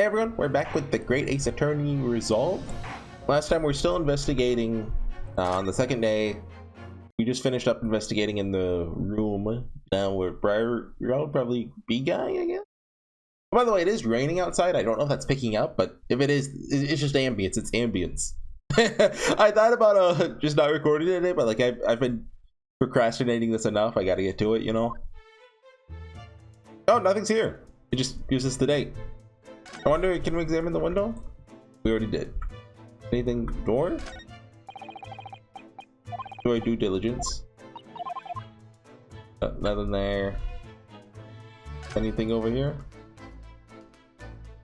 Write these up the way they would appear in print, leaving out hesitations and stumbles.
Hey everyone, we're back with the Great Ace Attorney Resolve. Last time we're still investigating on the second day. We just finished up investigating in the room. Now we're probably B guy, I guess. By the way, it is raining outside. I don't know if that's picking up, but if it is, it's just ambience. It's ambience. I thought about just not recording today, but like I've been procrastinating this enough. I gotta get to it, you know. Oh, nothing's here. It just gives us the date. I wonder, can we examine the window? We already did. Anything? Door? Do I due diligence? Nothing there. Anything over here?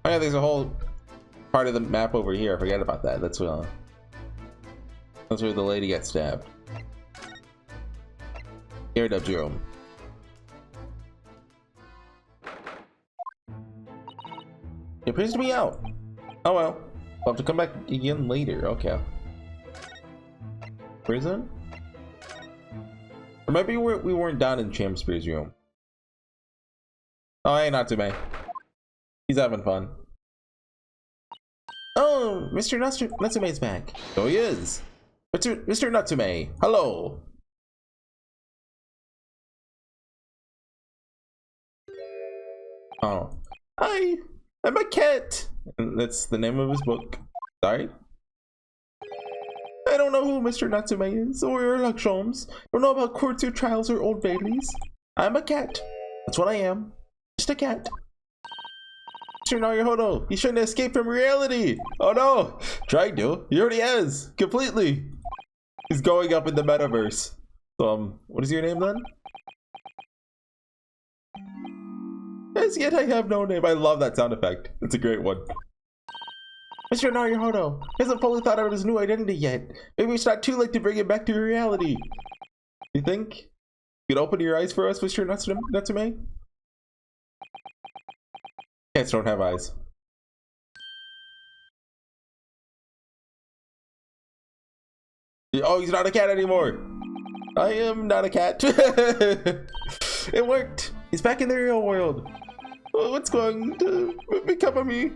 Oh yeah, there's a whole part of the map over here. I forgot about that. That's where the lady got stabbed. Air Dub's room. It appears to be out. Oh well. We'll have to come back again later. Okay. Prison? Or maybe we weren't down in Shamspeare's room. Oh, hey, Natsume. He's having fun. Oh, Mr. Natsume's back. So he is. Mr. Natsume, hello. Oh. Hi. I'm a cat. That's the name of his book. Sorry. I don't know who Mr. Natsume is, or like Sholmes. Don't know about courts or trials or Old Baileys. I'm a cat. That's what I am. Just a cat. Mr. Naruhodo, he's trying to escape from reality. Oh no. Tried to. He already has. Completely. He's going up in the metaverse. What is your name then? As yet I have no name. I love that sound effect. It's a great one. Mr. Naruhodo hasn't fully thought out his new identity yet. Maybe it's not too late to bring him back to reality. You think? You could open your eyes for us, Mr. Natsume? Cats don't have eyes. Oh, he's not a cat anymore. I am not a cat. It worked. He's back in the real world. Oh, what's going to become of me?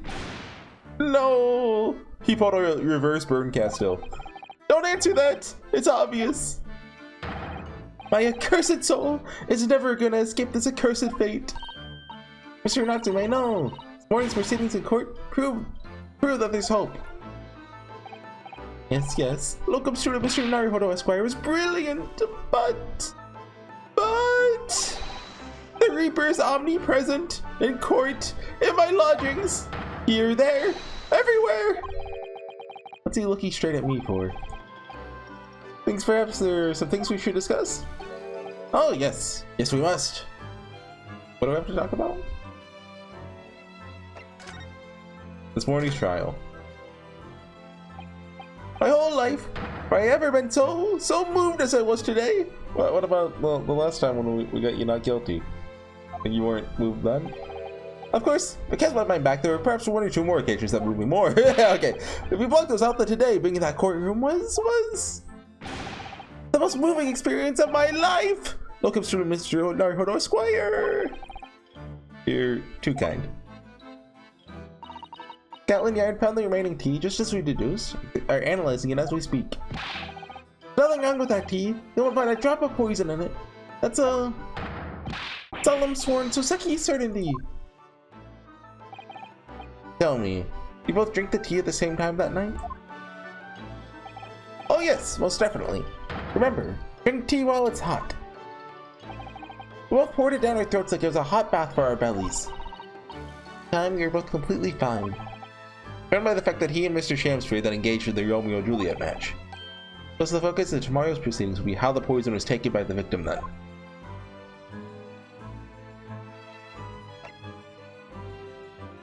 No. He pulled a reverse burn cast still. Don't answer that. It's obvious. My accursed soul is never gonna escape this accursed fate. Mr. Natsume, no. This morning's proceedings in court prove that there's hope. Yes. Locum Steward Mr. Naruhodo Esquire was brilliant, but the Reaper is omnipresent in court, in my lodgings, here, there, everywhere. What's he looking straight at me for? Thinks perhaps there are some things we should discuss? Oh yes, we must. What do we have to talk about? This morning's trial. My whole life, have I ever been so moved as I was today? What about the last time when we got you not guilty? And you weren't moved then? Of course, I can't let mine back. There were perhaps one or two more occasions that moved me more. Okay, if we block those out, then today being in that courtroom was the most moving experience of my life. Welcome to Mr. Naruhodo Esquire. You're too kind. Gatlin Yard found the remaining tea, just as we deduced, are analyzing it as we speak. Nothing wrong with that tea. They won't find a drop of poison in it. That's solemn sworn Soseki certainty. Tell me, you both drink the tea at the same time that night? Oh yes, most definitely. Remember, drink tea while it's hot. We both poured it down our throats like it was a hot bath for our bellies. Time you're both completely fine. Driven by the fact that he and Mr. Shamspeare then engaged in the Romeo-Juliet match. Thus the focus of tomorrow's proceedings will be how the poison was taken by the victim then.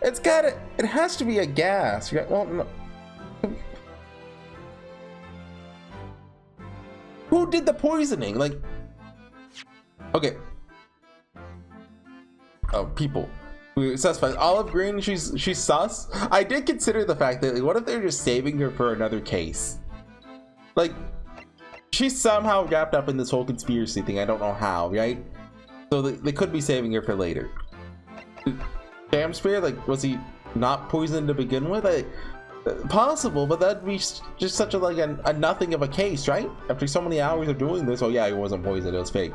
It has to be a gas. Well, no. Who did the poisoning? Like, okay. Oh, people. We suspect Olive Green. She's sus. I did consider the fact that, like, what if they're just saving her for another case? Like, she's somehow wrapped up in this whole conspiracy thing. I don't know how, right? So they could be saving her for later. Shamspeare, like, was he not poisoned to begin with? Possible, but that'd be just such a nothing of a case, right? After so many hours of doing this, oh yeah, it wasn't poisoned, it was fake.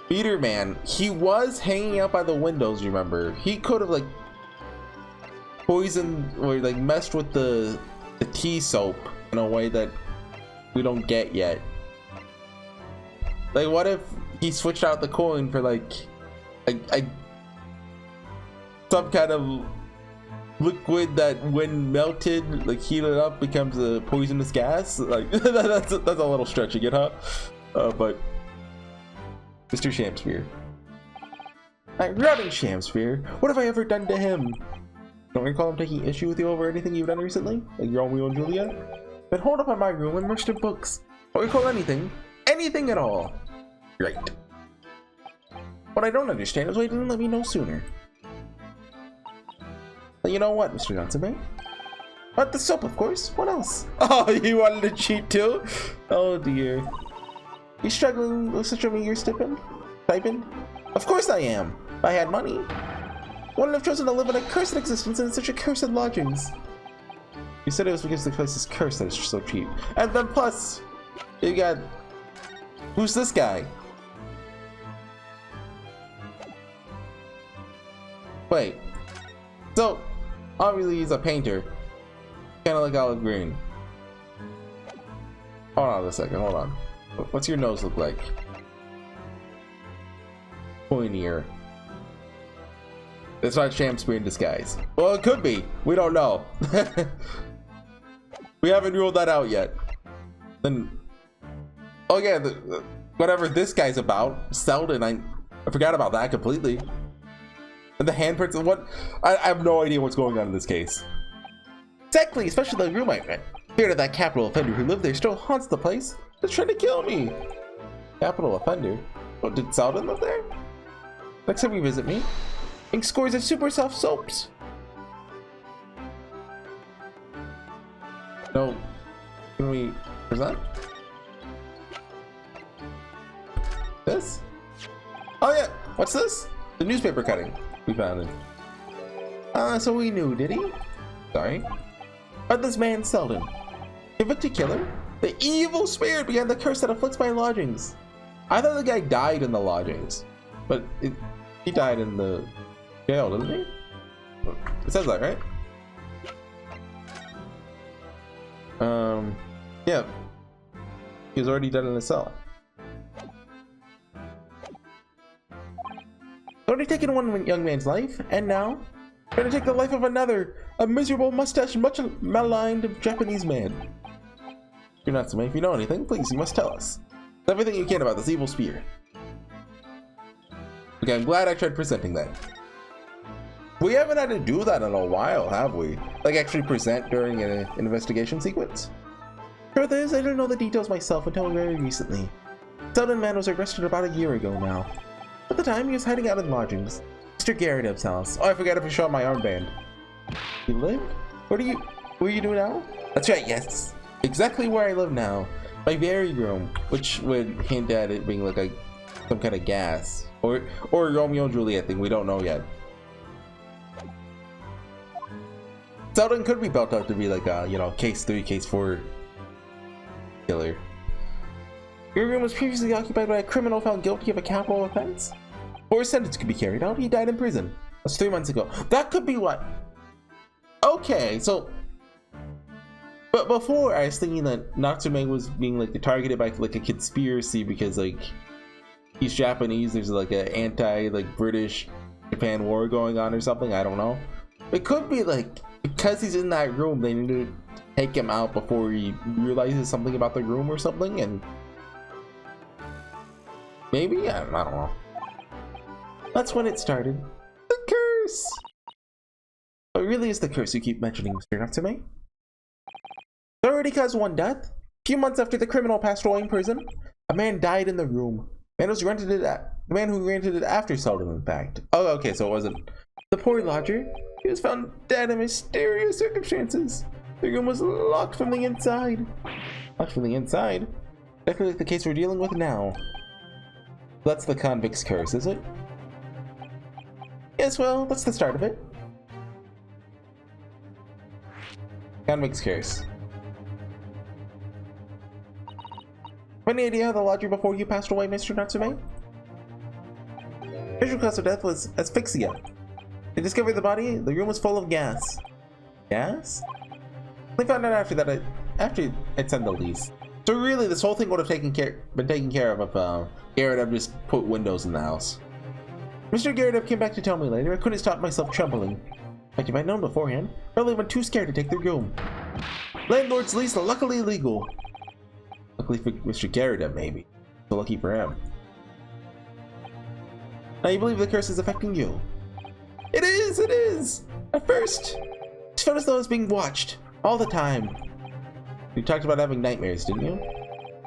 Peter Man, he was hanging out by the windows, remember? He could have like poisoned or like messed with the tea soap in a way that we don't get yet. Like, what if he switched out the coin for like some kind of liquid that when melted, like heated up, becomes a poisonous gas? Like that's a little stretching it, huh? But Mr. Shamspeare. Ironic Shamspeare. What have I ever done to him? Don't recall him taking issue with you over anything you've done recently? Like Romeo and Juliet? Been holed up in my room immersed in books. Don't recall anything. Anything at all. Right. What I don't understand is why you didn't let me know sooner. But you know what, Mr. Natsume? But the soap, of course. What else? Oh, you wanted to cheat too? Oh dear. You struggling with such a meager stipend? Of course I am. If I had money, I wouldn't have chosen to live in a cursed existence in such accursed lodgings. You said it was because the place is cursed that it's so cheap. And then plus, you got... Who's this guy? Wait. So, obviously he's a painter. Kind of like olive green. Hold on a second, hold on. What's your nose look like? Pointier. It's not Shamspeare in disguise. Well, it could be. We don't know. We haven't ruled that out yet. Then, oh yeah, whatever this guy's about, Selden. I forgot about that completely. And the handprints of what? I have no idea what's going on in this case. Exactly, especially the room I rent. Fear of that capital offender who lived there still haunts the place. They're trying to kill me. Capital offender? Oh, did Selden live there? Next time you visit me, ink scores of super soft soaps. No, can we present? This? Oh yeah, what's this? The newspaper cutting we found it. So we knew, did he? Sorry. But this man Selden, convicted killer? The evil spirit began the curse that afflicts my lodgings. I thought the guy died in the lodgings, but he died in the jail, didn't he? It says that, right? Yeah. He was already dead in the cell. Already taken one young man's life, and now gonna take the life of another, a miserable mustache, much maligned Japanese man. You're not Natsume, if you know anything, please, you must tell us. Everything you can about this evil spear. Okay, I'm glad I tried presenting that. We haven't had to do that in a while, have we? Like actually present during an investigation sequence? Truth is, I didn't know the details myself until very recently. Selden man was arrested about a year ago now. At the time, he was hiding out in lodgings. Mr. Garrideb's house. Oh, I forgot to show up my armband. You lived? What are you doing now? That's right, yes. Exactly where I live now. My very room, which would hint at it being like some kind of gas. Or Romeo and Juliet thing, we don't know yet. Selden could be built up to be like a, you know, case 3, case 4 killer. Your room was previously occupied by a criminal found guilty of a capital offense. Before his sentence could be carried out, he died in prison. That's 3 months ago. That could be what? Okay, so... But before, I was thinking that Natsume was being like targeted by like a conspiracy because like he's Japanese. There's like an British Japan war going on or something. I don't know. It could be like because he's in that room, they need to take him out before he realizes something about the room or something, and maybe I don't know. That's when it started. The curse. But really, is the curse you keep mentioning, Mr. Natsume? It already caused one death. A few months after the criminal passed away in prison, a man died in the room. The man who rented it after Selden, in fact. Oh, okay, so it wasn't the poor lodger. He was found dead in mysterious circumstances. The room was locked from the inside. Locked from the inside? Exactly like the case we're dealing with now. That's the convict's curse, is it? Yes, well, that's the start of it. Kind of scarce. Any idea how the lodger before you passed away, Mr. Natsume? Official cause of death was asphyxia. They discovered the body, the room was full of gas. Gas? They found out after I'd sent the lease. So really, this whole thing would have been taken care of if Garrett just put windows in the house. Mr. Garrett came back to tell me later. I couldn't stop myself trembling. In fact, if I'd known beforehand, I probably been too scared to take the room. Landlord's lease, luckily legal. Luckily for Mr. Garrett, maybe. So lucky for him. Now you believe the curse is affecting you? It is! It is! At first, it felt as though I was being watched all the time. You talked about having nightmares, didn't you?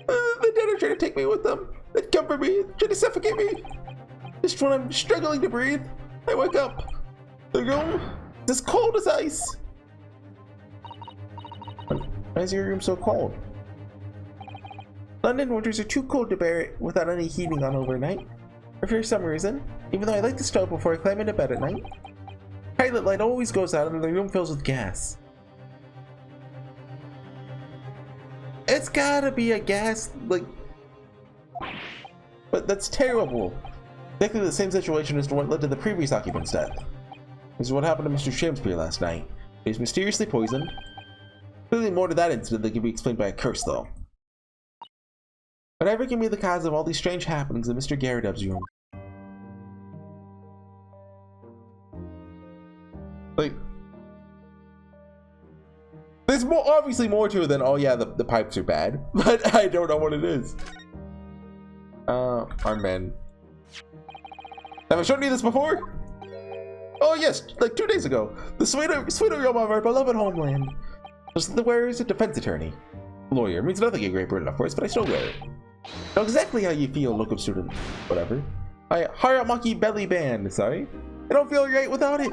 The dead are trying to take me with them. They'd come for me, trying to suffocate me. Just when I'm struggling to breathe, I wake up. The room is as cold as ice. Why is your room so cold? London winters are too cold to bear it without any heating on overnight. Or for some reason, even though I light the stove before I climb into bed at night, pilot light always goes out and the room fills with gas. It's gotta be a gas, like... But that's terrible. Exactly the same situation as to what led to the previous occupant's death. This is what happened to Mr. Shamspeare last night. He was mysteriously poisoned. Clearly more to that incident that can be explained by a curse, though. Whatever can be the cause of all these strange happenings in Mr. Garrett's room. Like... There's obviously more to it than, oh yeah, the pipes are bad. But I don't know what it is. Armband. Have I shown you this before? Oh yes, like 2 days ago. The sweet aroma of our beloved homeland. Just the wearer is a defense attorney. Lawyer means nothing a great burden, of course, but I still wear it. Know exactly how you feel, locum student. Whatever. Haramaki belly band, sorry. I don't feel right without it.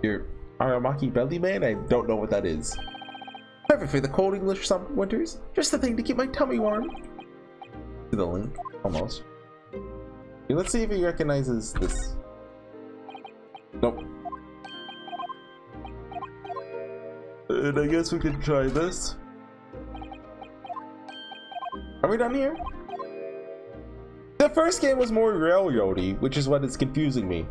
Your Haramaki belly band? I don't know what that is. Perfect for the cold English summer winters. Just the thing to keep my tummy warm. To the link, almost. Okay, let's see if he recognizes this. Nope. And I guess we can try this. Are we done here? The first game was more railroady, which is what is confusing me.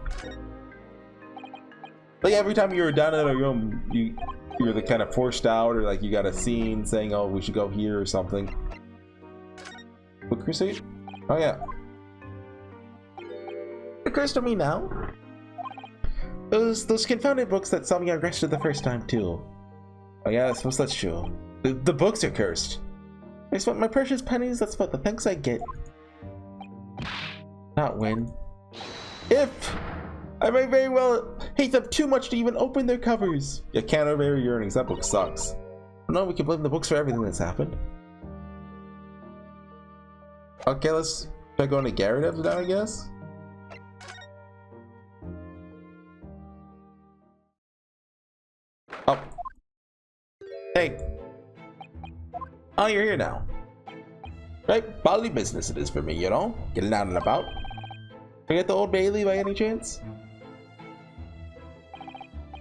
Like every time you were down in a room, you were the kind of forced out, or like you got a scene saying, "Oh, we should go here" or something. Book receipt? Oh yeah. It occurs to me now. Those confounded books that saw me arrested the first time too. Oh yeah, I suppose that's true. The books are cursed. I spent my precious pennies. That's about the thanks I get. Not when. If I may very well hate them too much to even open their covers. You can't overbear your earnings. That book sucks. No, we can blame the books for everything that's happened. Okay, let's try going to Garrett now, I guess. Oh. Hey. Oh, you're here now. Right, bodily business it is for me, you know? Getting out and about. Forget the Old Bailey by any chance?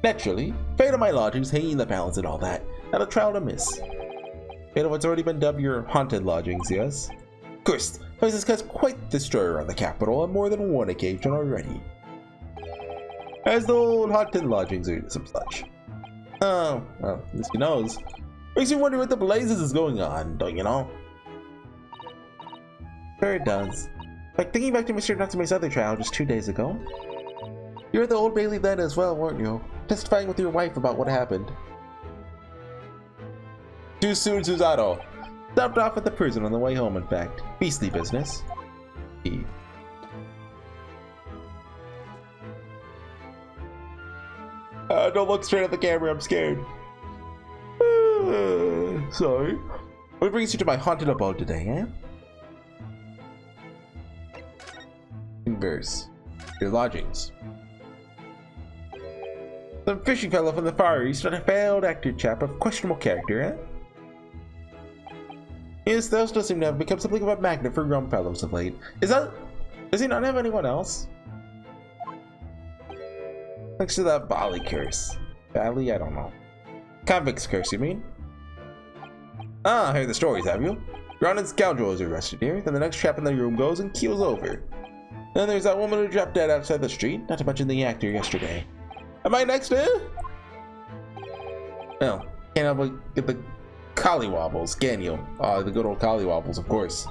Naturally, fate of my lodgings hanging in the balance and all that. Not a trial to miss. Fate of what's already been dubbed your haunted lodgings, yes? Of course, place has caused quite the stir around the capital on more than one occasion already. As the old haunted lodgings or some such. Oh, well, at least he knows. Makes you wonder what the blazes is going on, don't you know? Sure it does. Like thinking back to Mr. Natsume's other trial just 2 days ago. You were at the Old Bailey then as well, weren't you? Testifying with your wife about what happened. Too soon, Susato. Stopped off at the prison on the way home, in fact. Beastly business. Don't look straight at the camera, I'm scared. Sorry. What brings you to my haunted abode today, eh? Inverse. Your lodgings. Some fishing fellow from the Far East and a failed actor chap of questionable character, eh? Yes, those does seem to have become something of a magnet for rum fellows of late. Does he not have anyone else? Next to that Bali curse. Bali? I don't know. Convict's curse, you mean? Ah, heard the stories, have you? Grounded scoundrel is arrested here, then the next chap in the room goes and keels over. Then there's that woman who dropped dead outside the street, not to mention the actor yesterday. Am I next, eh? No, can't help but get the collywobbles, can you? Oh, the good old collywobbles, of course.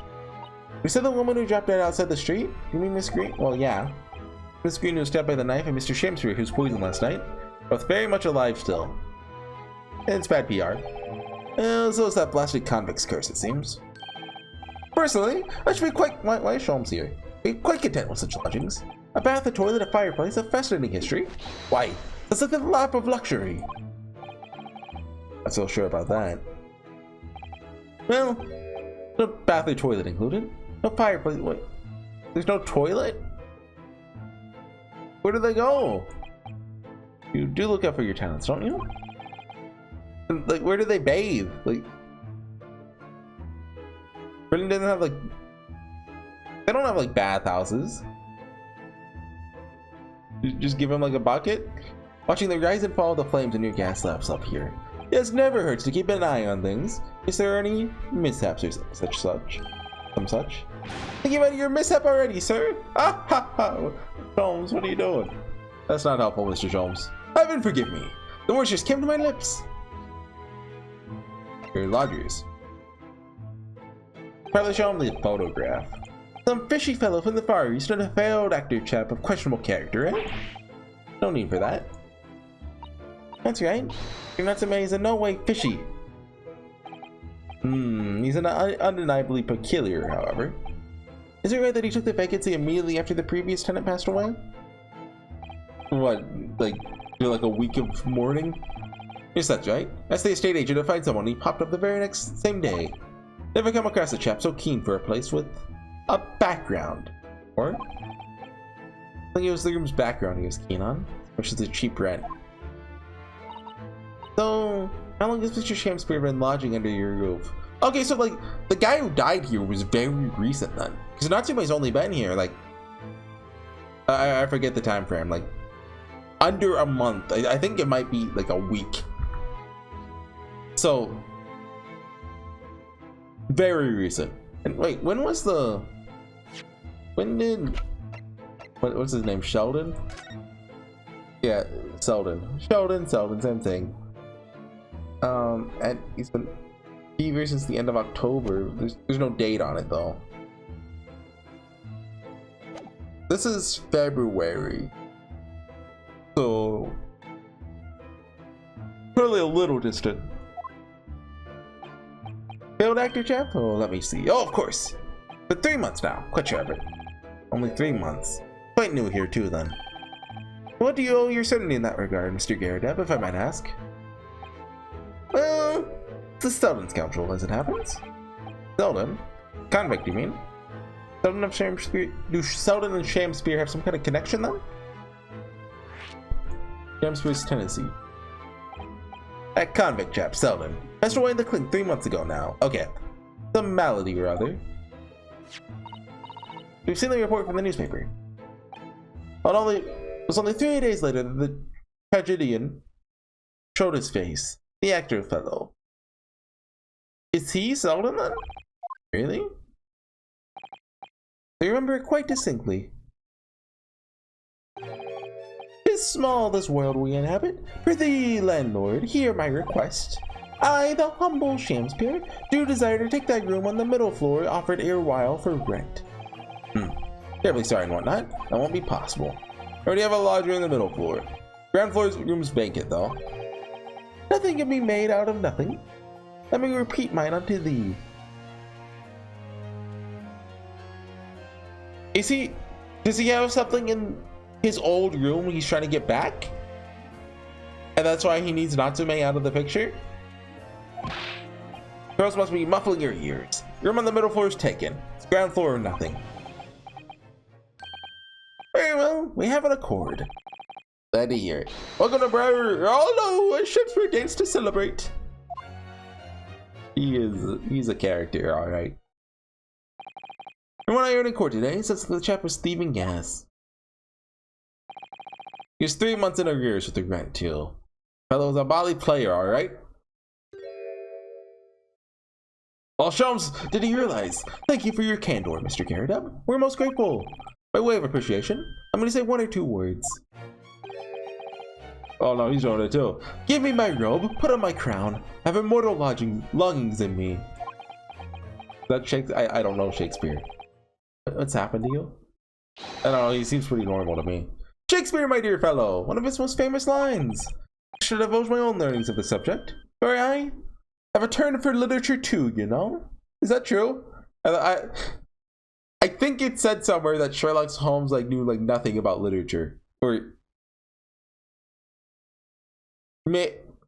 You said the woman who dropped dead outside the street? You mean Miss Green? Well, yeah. Miss Green was stabbed by the knife and Mr. Shamspeare, who was poisoned last night. Both very much alive still. It's bad PR. So is that blasted convict's curse, it seems. Personally, I should be quite... Why is Sholmes here? Be quite content with such lodgings. A bath, a toilet, a fireplace, a fascinating history. Why, that's like a lap of luxury. Not so sure about that. Well, no bath or toilet included. No fireplace. What? There's no toilet? Where do they go? You do look out for your talents, don't you? Like, where do they bathe? Like, Britain doesn't have, like, they don't have, like, bathhouses. Just give them, like, a bucket? Watching the rise and fall of the flames in your gas lamps up here. It never hurts to keep an eye on things. Is there any mishaps or some such? Thinking about your mishap already, sir? Ah ha ha! Sholmes, what are you doing? That's not helpful, Mr. Sholmes. Heaven forgive me. The words just came to my lips. Your lodgers. Probably show him the photograph. Some fishy fellow from the Far East and a failed actor chap of questionable character, eh? No need for that. That's right. Your Natsume is in no way fishy. He's undeniably peculiar, however. Is it right that he took the vacancy immediately after the previous tenant passed away? What, like a week of mourning? Yes, that's right. Asked the estate agent to find someone, he popped up the very same day. Never come across a chap so keen for a place with a background. Or? I think it was the room's background he was keen on, which is a cheap rent. So, how long has Mr. Shamspeare been lodging under your roof? Okay, so like, the guy who died here was very recent then. Because Natsume's only been here, like, I forget the time frame, like, under a month. I think it might be like a week. So, very recent. And wait, when was the... When did... What's his name? Sheldon? Yeah, Sheldon, same thing. And he's been fever since the end of October. There's no date on it though. This is February. So probably a little distant. Failed actor chap? Oh, let me see. Oh, of course. For 3 months now. Quite sure of it. Only 3 months. Quite new here too then. What do you owe your certainty in that regard, Mr. Garrideb, if I might ask? Well, it's a Selden scoundrel as it happens. Selden? Convict, you mean? Selden of Shamspeare? Do Selden and Shamspeare have some kind of connection then? Shamspeare's Tennessee. That convict chap, Selden. Passed away in the clink 3 months ago now. Okay. Some malady or other. We've seen the report from the newspaper. But it was only 3 days later that the tragedian showed his face. The actor fellow. Is he Selden then? Really? I remember it quite distinctly. Is small this world we inhabit. Prithee, landlord, hear my request. I, the humble Shamspeare, do desire to take that room on the middle floor offered erewhile for rent. Terribly sorry and whatnot. That won't be possible. I already have a lodger in the middle floor. Ground floor's room's vacant though. Nothing can be made out of nothing. Let me repeat mine unto thee. Does he have something in his old room he's trying to get back? And that's why he needs Natsume out of the picture? Girls must be muffling your ears. Room on the middle floor is taken. It's ground floor or nothing. Very well, we have an accord. Glad to hear it. Welcome to Briar. Oh no, a Shamspeare dance to celebrate. He's a character, alright. From what I heard in court today, says the chap was thieving gas. He's 3 months in arrears with the grant too. Fellow's a bally player, alright? Well, Shams, did he realize? Thank you for your candor, Mr. Garrett. We're most grateful. By way of appreciation, I'm gonna say 1 or 2 words. Oh no, he's doing it too. Give me my robe, put on my crown, have immortal longings in me. That Shakespeare? I don't know Shakespeare. What's happened to you? I don't know, he seems pretty normal to me. Shakespeare, my dear fellow, one of his most famous lines. I should divulge my own learnings of the subject. For I have a turn for literature too, you know? Is that true? I think it said somewhere that Sherlock Holmes like knew like nothing about literature. Or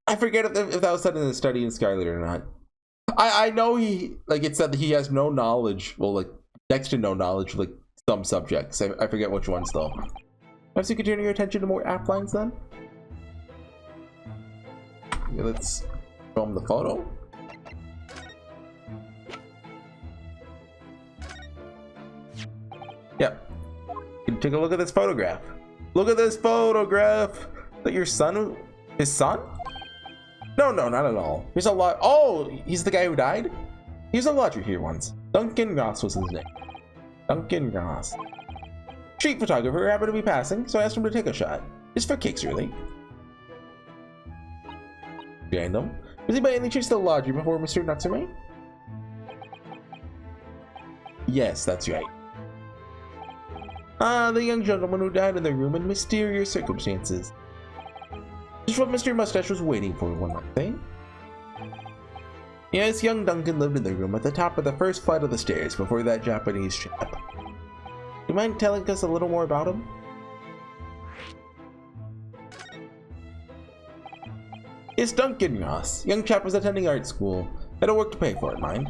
I forget if that was said in the study in Scarlet or not. I know he like it said that he has no knowledge, well like next to no knowledge of like some subjects. I forget which ones though. Perhaps you could turn your attention to more apt lines then? Okay, let's show him the photo. Yep. You can take a look at this photograph. Look at this photograph! Is that your son? His son? No, not at all. He's a lot. Oh, he's the guy who died? He was a lodger here once. Duncan Ross was his name. Duncan Ross. Street photographer happened to be passing, so I asked him to take a shot. Just for kicks, really. Random. Was he by any chance the lodger before Mr. Natsume? Yes, that's right. Ah, the young gentleman who died in the room in mysterious circumstances. Just what Mr. Mustache was waiting for, one might say. Yes, young Duncan lived in the room at the top of the first flight of the stairs before that Japanese chap. You mind telling us a little more about him? It's Duncan Ross. Young chap was attending art school. Had to work to pay for it, mind.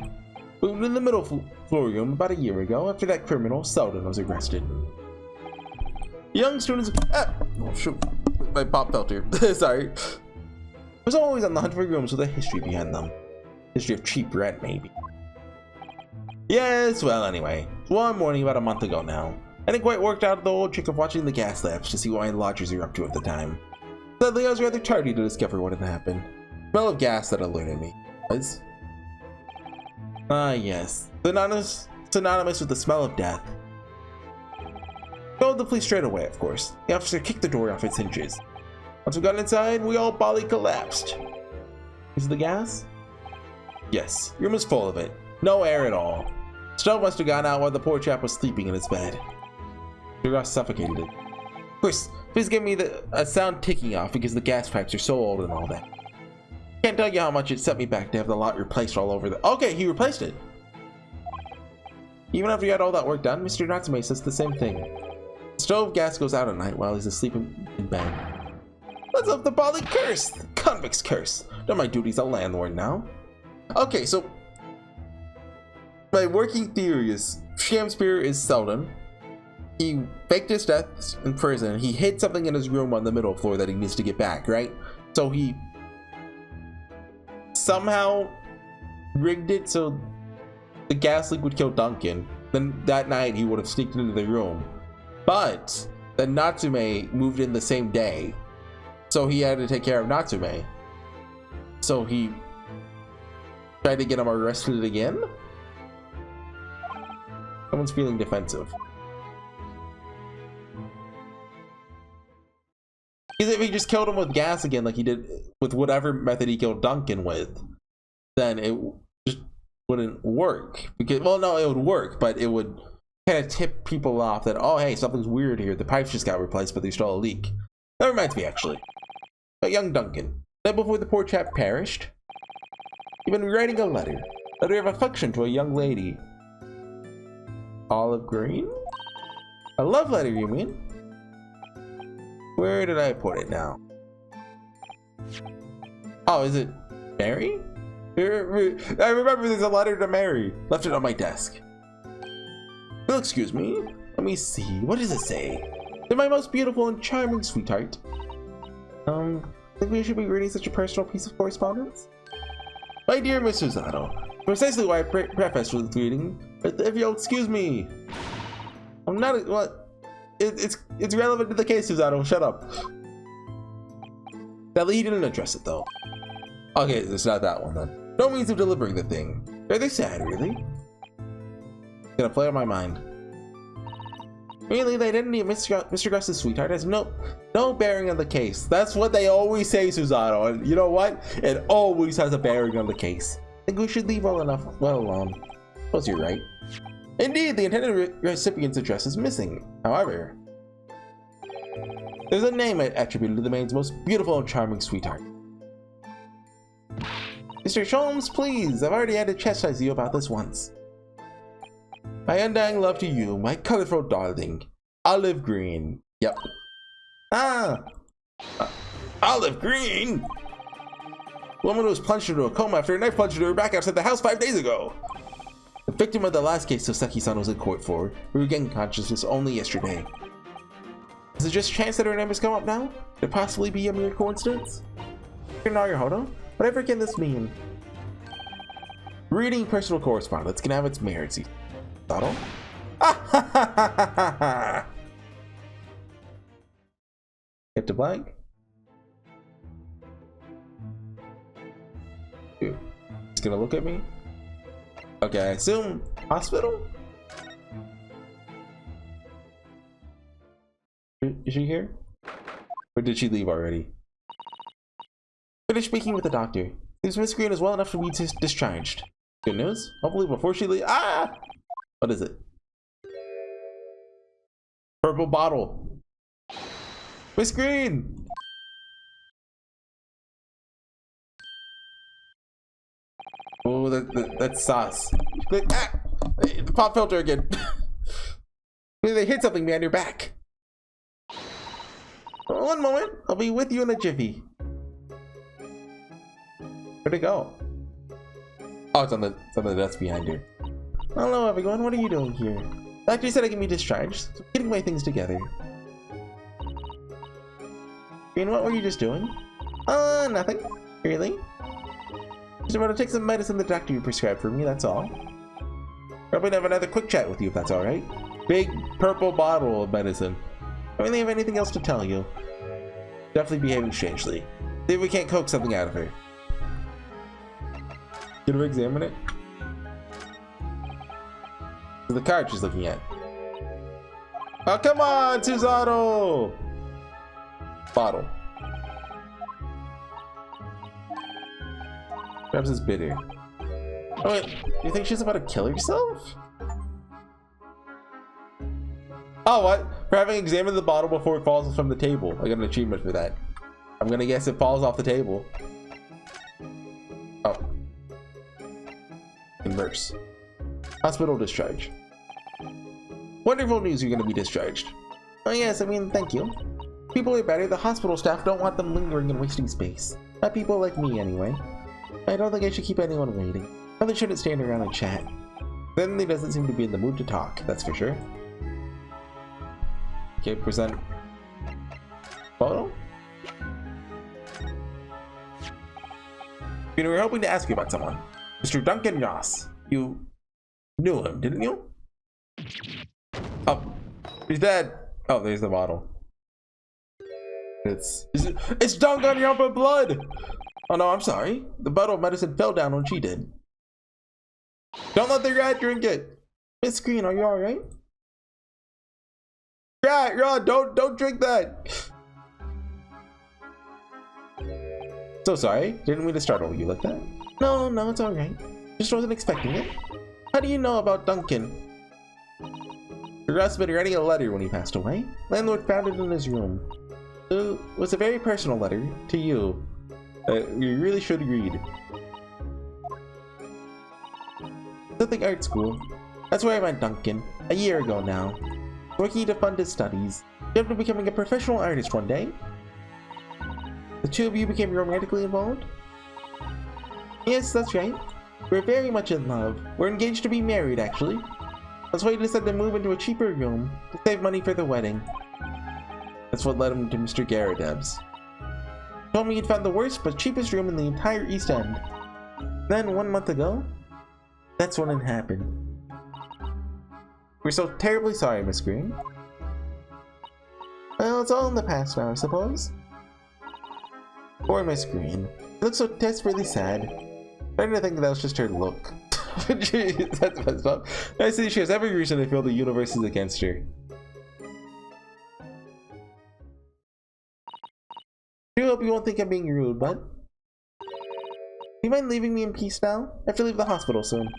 Moved in the middle floor room about a year ago after that criminal Selden was arrested. Young students... oh shoot. My pop filter. Sorry. Was always on the hunt for rooms with a history behind them. History of cheap rent, maybe. Yes, well, anyway. One morning about a month ago now. I didn't quite worked out the old trick of watching the gas lamps to see what my lodgers are up to at the time. Sadly, I was rather tardy to discover what had happened. Smell of gas that alerted me. Was? Ah, yes. Synonymous with the smell of death. Called the police straight away, of course. The officer kicked the door off its hinges. Once we got inside, we all bodily collapsed. Is it the gas? Yes, room was full of it. No air at all. Stove must have gone out while the poor chap was sleeping in his bed. The rust suffocated it. Of course, please give me a sound ticking off because the gas pipes are so old and all that. Can't tell you how much it set me back to have the lot replaced all over the... Okay, he replaced it. Even after he had all that work done, Mr. Natsume says the same thing. The stove gas goes out at night while he's asleep in bed. Let's up the Bali curse! The convict's curse! Done my duties as a landlord now. Okay, so... my working theory is Shamspeare is Selden. He faked his death in prison. He hid something in his room on the middle floor that he needs to get back, right? So he somehow rigged it so the gas leak would kill Duncan. Then that night he would have sneaked into the room. But then Natsume moved in the same day. So he had to take care of Natsume. So he tried to get him arrested again? Someone's feeling defensive. Because if he just killed him with gas again like he did with whatever method he killed Duncan with, then it just wouldn't work. Because, well, no, it would work, but it would kind of tip people off that, oh, hey, something's weird here. The pipes just got replaced, but there's still a leak. That reminds me, actually. But young Duncan, right before the poor chap perished, he'd been writing a letter of affection to a young lady. Olive green? A love letter, you mean? Where did I put it now? Oh, is it Mary? I remember there's a letter to Mary. Left it on my desk. You'll excuse me. Let me see. What does it say? To my most beautiful and charming sweetheart. Think we should be reading such a personal piece of correspondence? My dear Mr. Zato, precisely why I prefaced with reading, but if you'll excuse me. I'm not what? it's relevant to the case, Susanoo. Shut up. Sadly, he didn't address it though. Okay, it's not that one then. No means of delivering the thing. Are they sad, really? It's gonna play on my mind. Really, they didn't need Mr. Gus's sweetheart has no bearing on the case. That's what they always say, Susanoo. And you know what? It always has a bearing on the case. I think we should leave well alone. Suppose you're right. Indeed, the intended recipient's address is missing. However, there's a name attributed to the man's most beautiful and charming sweetheart. Mr. Sholmes, please. I've already had to chastise you about this once. My undying love to you, my colorful darling. Olive green. Yep. Olive green? The woman who was plunged into a coma after a knife plunged into her back outside the house 5 days ago. The victim of the last case Soseki-san was in court for regained consciousness only yesterday. Is it just chance that her name has come up now? Could it possibly be a mere coincidence? Naruhodo, whatever can this mean? Reading personal correspondence can have its merits. Subtle? Hit to blank. Dude, he's gonna look at me. Okay, I assume hospital? Is she here? Or did she leave already? Finished speaking with the doctor. Seems Miss Green is well enough to be discharged. Good news? Hopefully before she leaves. Ah! What is it? Purple bottle. Miss Green! Oh, that's sauce. The pop filter again. They hit something behind your back. One moment, I'll be with you in a jiffy. Where'd it go? Oh, it's on the desk behind her. Hello everyone, what are you doing here? The doctor said I can be discharged, so I'm getting my things together. Green, what were you just doing? Nothing. Really? Just about to take some medicine the doctor prescribed for me, that's all. Probably have another quick chat with you if that's alright. Big purple bottle of medicine. I don't really have anything else to tell you. Definitely behaving strangely. See if we can't coax something out of her. Can we examine it? The card she's looking at. Oh, come on, Susanoo! Bottle. Perhaps it's bitter. Oh, wait, you think she's about to kill herself? Oh, what? For having examined the bottle before it falls from the table. I got an achievement for that. I'm gonna guess it falls off the table. Oh. Inverse. Hospital discharge. Wonderful news, you're gonna be discharged. Oh yes, I mean, thank you. People are better, the hospital staff don't want them lingering and wasting space. Not people like me, anyway. I don't think I should keep anyone waiting. Probably shouldn't stand around and chat. Suddenly doesn't seem to be in the mood to talk, that's for sure. Okay, present photo? We were hoping to ask you about someone. Mr. Duncan Ross. You knew him, didn't you? Oh, he's dead. Oh, there's the bottle. It's Danganronpa blood! Oh no, I'm sorry. The bottle of medicine fell down when she did. Don't let the rat drink it. Miss Green, are you alright? Rat, Rod, don't drink that. So sorry. Didn't mean to startle you like that. No, it's alright. Just wasn't expecting it. How do you know about Duncan? Russ had been writing a letter when he passed away. Landlord found it in his room. It was a very personal letter to you. You really should read. Something art school. That's where I met Duncan, a year ago now. Working to fund his studies. You ended up becoming a professional artist one day. The two of you became romantically involved? Yes, that's right. We're very much in love. We're engaged to be married, actually. That's why he decided to move into a cheaper room to save money for the wedding. That's what led him to Mr. Garadeb's. He told me he'd found the worst but cheapest room in the entire East End. Then, 1 month ago, that's when it happened. We're so terribly sorry, Miss Green. Well, it's all in the past now, I suppose. Or my screen. It looks so desperately sad. Starting to think that was just her look. Jeez, that's messed up. I see she has every reason to feel the universe is against her. I hope you won't think I'm being rude, bud. Do you mind leaving me in peace now? I have to leave the hospital soon.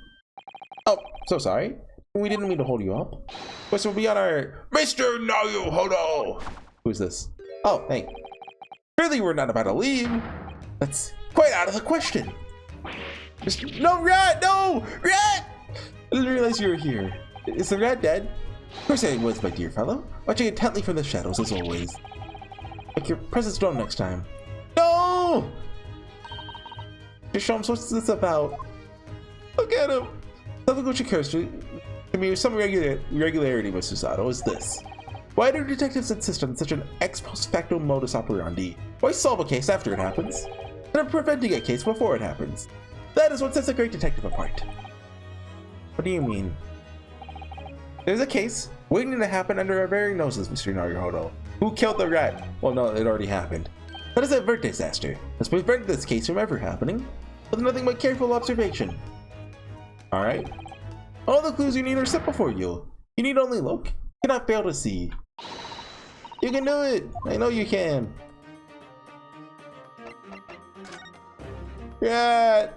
Oh, so sorry. We didn't mean to hold you up. But we'll be on our Mr. Naruhodo. Who's this? Oh, hey. Surely we're not about to leave. That's quite out of the question. No, rat! No! Rat! I didn't realize you were here. Is the rat dead? Of course I was, my dear fellow. Watching intently from the shadows, as always. Make your presence known next time. No! Shams, what's this about? Look at him. Something which occurs to me with some regularity, Mr. Sato, is this. Why do detectives insist on such an ex post facto modus operandi? Why solve a case after it happens, instead of preventing a case before it happens? That is what sets a great detective apart. What do you mean? There's a case waiting to happen under our very noses, Mr. Naruhodo. Who killed the rat? Well, no, it already happened. Let us avert disaster. Let's prevent this case from ever happening with nothing but careful observation. Alright? All the clues you need are set before you. You need only look. You cannot fail to see. You can do it! I know you can. Rat!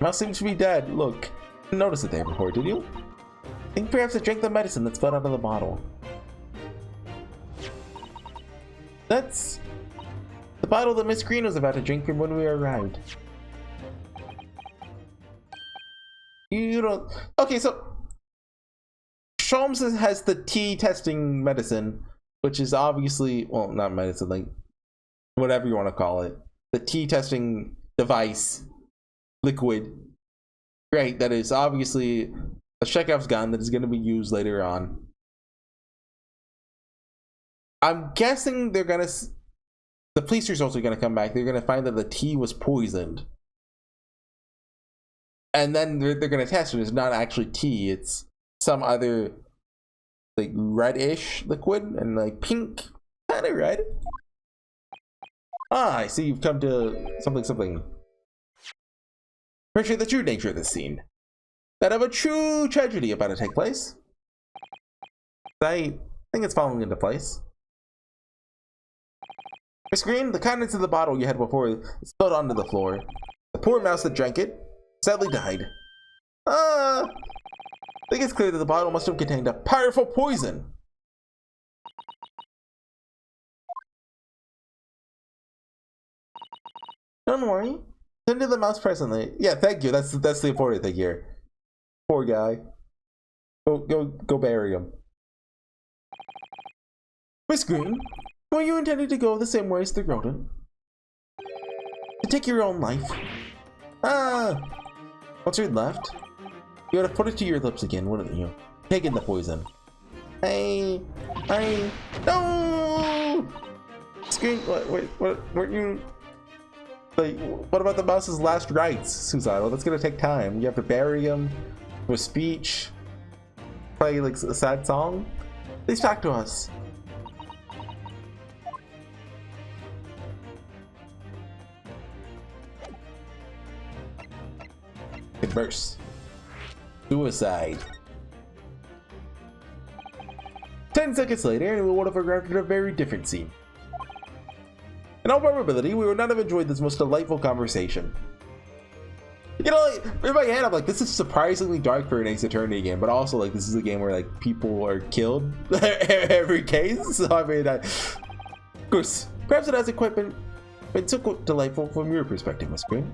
Mouse seems to be dead. Look. Didn't notice it there before, did you? I think perhaps I drank the medicine that spilled out of the bottle. That's the bottle that Miss Green was about to drink from when we arrived. You don't... Okay, so Shams has the tea testing medicine, which is obviously, well, not medicine, like whatever you want to call it. The tea testing device, liquid, right? That is obviously a Chekhov's gun that is going to be used later on. I'm guessing they're gonna. The police results are gonna come back. They're gonna find that the tea was poisoned, and then they're gonna test it. It's not actually tea. It's some other like reddish liquid and like pink, kind of red. Ah, I see. You've come to something. Appreciate the true nature of this scene. That of a true tragedy about to take place. I think it's falling into place. Miss Green, the contents of the bottle you had before spilled onto the floor. The poor mouse that drank it sadly died. I think it's clear that the bottle must have contained a powerful poison. Don't worry. Send to the mouse presently. Yeah, thank you. That's the important thing here. Poor guy. Go bury him. Miss Green, were you intended to go the same way as the rodent? To take your own life? Once you're left, you would have put it to your lips again, wouldn't you? Taking the poison. No! Screen, what, weren't you... Like, what about the mouse's last rites, Susanoo? That's gonna take time. You have to bury him, do a speech, play like a sad song. Please talk to us. Converse. Suicide. 10 seconds later, and we would have arrived at a very different scene. In all probability, we would not have enjoyed this most delightful conversation. You know, like, in my head, I'm like, this is surprisingly dark for an Ace Attorney game, but also, like, this is a game where, like, people are killed every case. So, I mean, of course, perhaps it hasn't quite been so delightful from your perspective, Miss Green.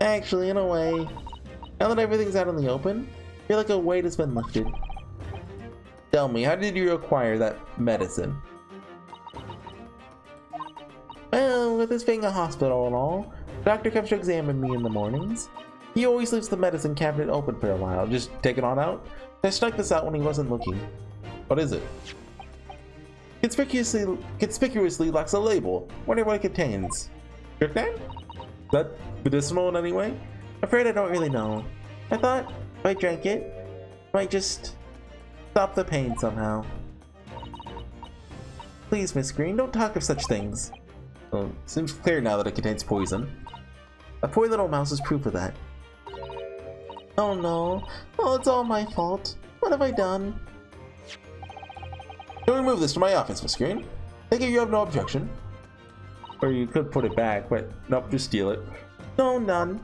Actually, in a way, now that everything's out in the open, I feel like a weight has been lifted. Tell me, how did you acquire that medicine? Well, with this being a hospital and all, the doctor comes to examine me in the mornings. He always leaves the medicine cabinet open for a while, just take it on out. I snuck this out when he wasn't looking. What is it? Conspicuously lacks a label. Wonder what it contains. Strychnine? Is that medicinal in any way? I'm afraid I don't really know. I thought if I drank it, it might just stop the pain somehow. Please, Miss Green, don't talk of such things. Well, it seems clear now that it contains poison. A poor little mouse is proof of that. Oh no. Oh, it's all my fault. What have I done? Don't remove this to my office, Miss Green. Thank you, you have no objection. Or you could put it back, but nope, just steal it. No, none.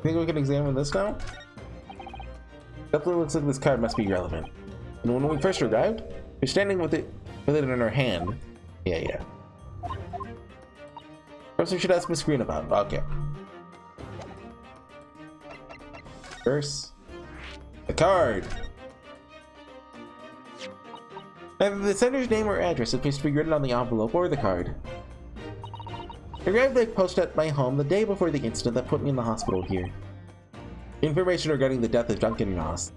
Think we can examine this now? Definitely looks like this card must be relevant. And when we first arrived, we're standing with it in our hand. Yeah. First we should ask Miss Green about it. Okay. First, the card. Neither the sender's name or address appears to be written on the envelope or the card. I arrived by post at my home the day before the incident that put me in the hospital here. Information regarding the death of Duncan Ross.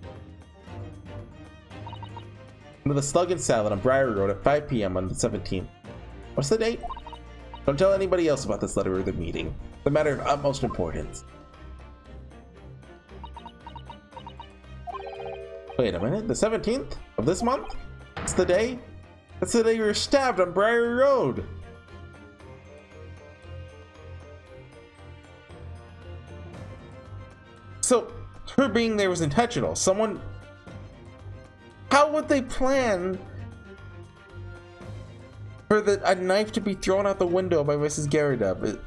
Under the Slug and Salad on Briar Road at 5 p.m. on the 17th. What's the date? Don't tell anybody else about this letter or the meeting. It's a matter of utmost importance. Wait a minute, the 17th of this month? That's the day? That's the day you were stabbed on Briar Road! So, her being there was intentional. Someone... How would they plan for a knife to be thrown out the window by Mrs. Garridub?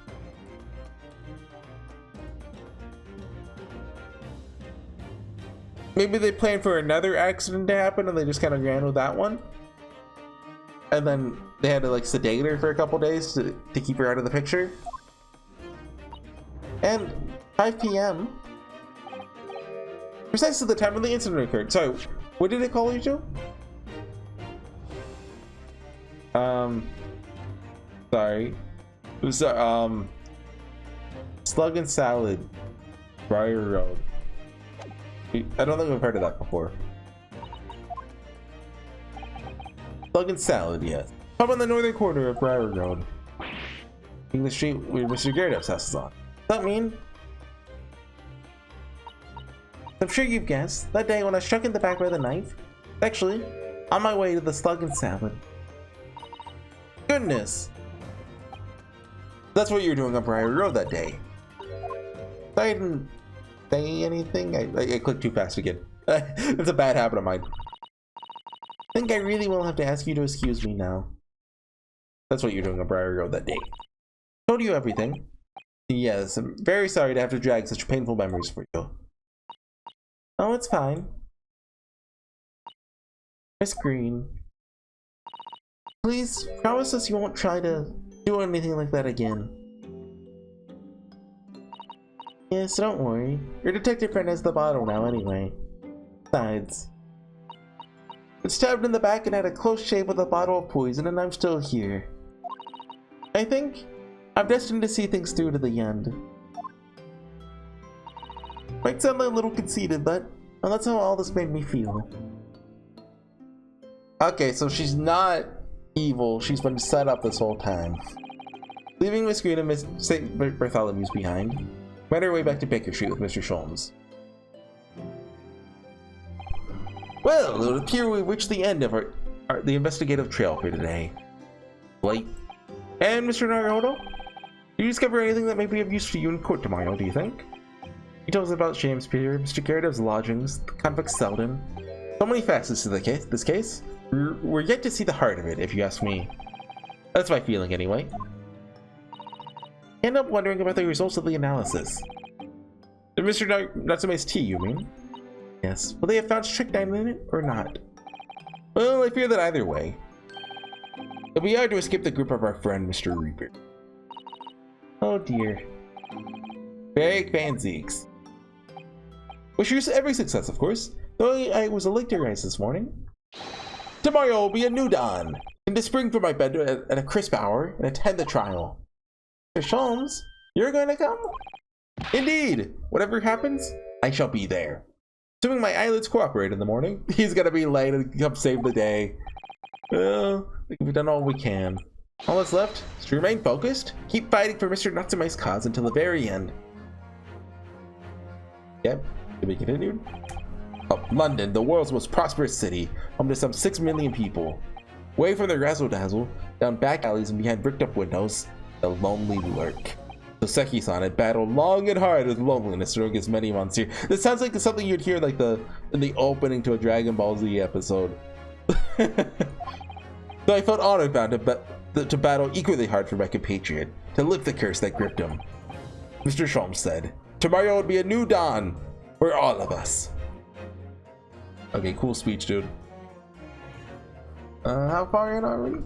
Maybe they planned for another accident to happen and they just kind of ran with that one? And then they had to like sedate her for a couple days to keep her out of the picture? And 5 p.m. Precisely the time when the incident occurred. Sorry, what did it call you to? Sorry. It was, Slug and Salad, Briar Road. I don't think I've heard of that before. Slug and Salad, yes. Up on the northern corner of Briar Road. In the street where Mr. Garridub's house is on. Does that mean? I'm sure you've guessed, that day when I was struck in the back by the knife, actually, on my way to the Slug and Salad. Goodness! That's what you were doing on Briar Road that day. I didn't say anything. I clicked too fast again. It's a bad habit of mine. I think I really will have to ask you to excuse me now. That's what you're doing on Briar Road that day. Told you everything. Yes, I'm very sorry to have to drag such painful memories for you. Oh, it's fine. Miss Green. Please promise us you won't try to do anything like that again. Yes, don't worry. Your detective friend has the bottle now anyway. Besides, it's stabbed in the back and had a close shave with a bottle of poison, and I'm still here. I think I'm destined to see things through to the end. Might sound a little conceited, but well, that's how all this made me feel. Okay, so she's not evil. She's been set up this whole time. Leaving Miss Green and Miss St. Bartholomew's behind, made her way back to Baker Street with Mr. Sholmes. Well, it would appear we've reached the end of the investigative trail for today. Late. And Mr. Naruto? Did you discover anything that may be of use to you in court tomorrow, do you think? He tells us about Shamspeare, Mr. Garridub's lodgings, the convict Selden. So many facets to this case. We're yet to see the heart of it, if you ask me. That's my feeling, anyway. I end up wondering about the results of the analysis. The Mr. Natsume's tea, you mean? Yes. Will they have found strychnine in it, or not? Well, I fear that either way. It'll be hard to escape the grip of our friend, Mr. Reaper. Oh dear. Big fansies. Wish you every success, of course. Though I was late to rise this morning. Tomorrow will be a new dawn. And to spring from my bed at a crisp hour and attend the trial. Mr. Sholmes, you're going to come? Indeed. Whatever happens, I shall be there. Assuming my eyelids cooperate in the morning, he's gonna be late and come save the day. Well, we've done all we can. All that's left is to remain focused, keep fighting for Mr. Natsume's cause until the very end. Yep, to be continued. Oh, London, the world's most prosperous city, home to some 6 million people. Away from the razzle-dazzle, down back alleys and behind bricked-up windows, the lonely lurk. Soseki-san had battled long and hard with loneliness during his many months here. This sounds like something you'd hear like in the opening to a Dragon Ball Z episode. So I felt honored bound to battle equally hard for my compatriot, to lift the curse that gripped him. Mr. Sholmes said, "Tomorrow would be a new dawn for all of us." Okay, cool speech, dude. How far in are we?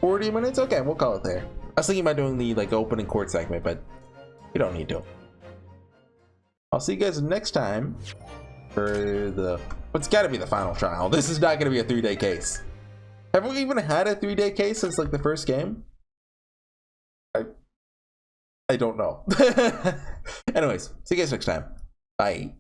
40 minutes? Okay, we'll call it there. I was thinking about doing the like opening court segment, but you don't need to. I'll see you guys next time for it's gotta be the final trial. This is not gonna be a 3-day case. Have we even had a 3-day case since like the first game? I don't know. Anyways, see you guys next time. Bye.